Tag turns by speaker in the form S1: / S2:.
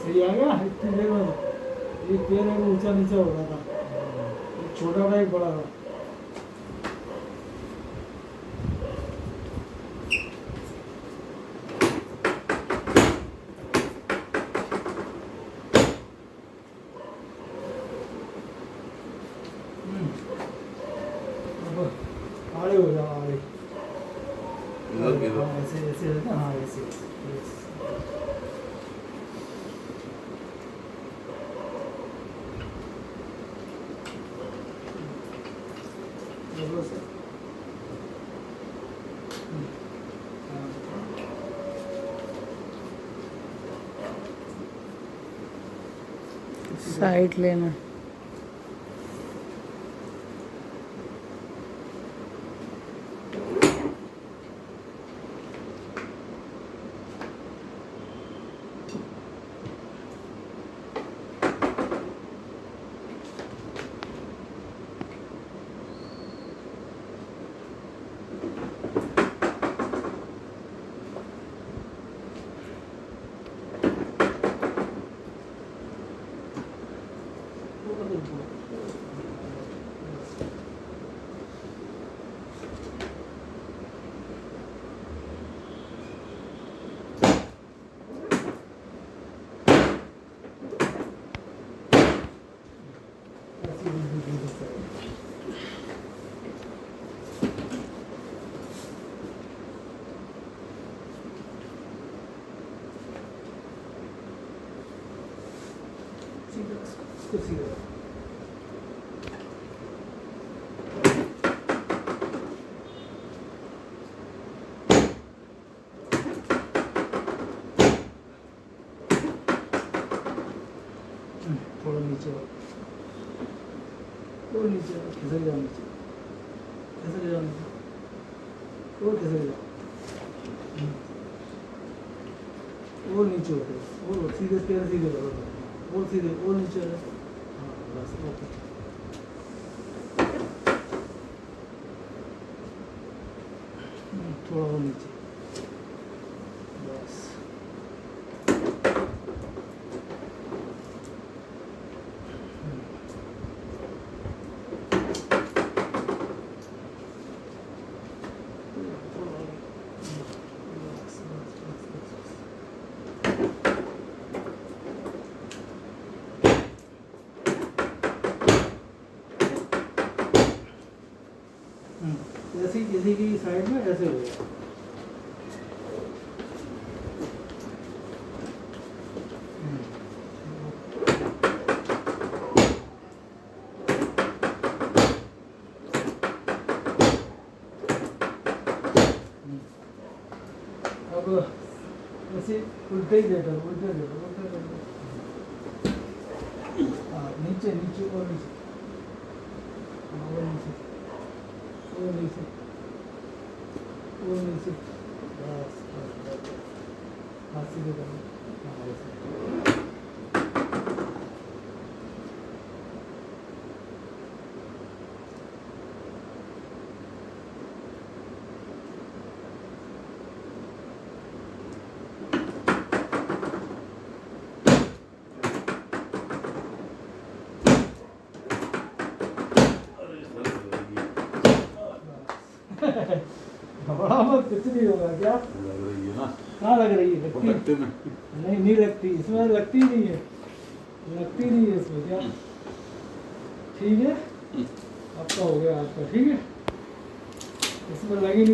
S1: सही आ गया इतनी देर में। ये पैर है वो ऊंचा नीचा हो रहा था, एक छोटा था एक बड़ा था। अब आड़े हो जाओ आड़े। हाँ ऐसे ऐसे है ना, हाँ ऐसे ऐसे yes। बस। हाँ।
S2: साइड लेना। इसको सीधा थोड़ा नीचे और नीचे खिसक जाओ, नीचे खिसक जाओ, नीचे और खिसक जाओ, और नीचे होते और सीधे पैर सीधे करो और सीधे और नीचे आ जाओ। हाँ बस ओके। थोड़ा और नीचे बस। ऐसे किसी की साइड में ऐसे हो गया। अब ऐसे उल्टे ही लेटर उल्टे लेटर उल्टे लेटर। हाँ नीचे नीचे और नीचे, हाँ और नीचे और नीचे और नीचे बस बस। हाथ सीधे करना, हाँ ऐसे। बड़ा मत कुछ नहीं होगा क्या?
S3: लग रही है ना?
S1: कहाँ लग रही है? लगती
S3: पकड़ते में
S1: नहीं, नहीं लगती इसमें, लगती नहीं है, लगती नहीं है इसमें क्या? ठीक है आपका हो गया, आपका ठीक है, इसमें लगी नहीं।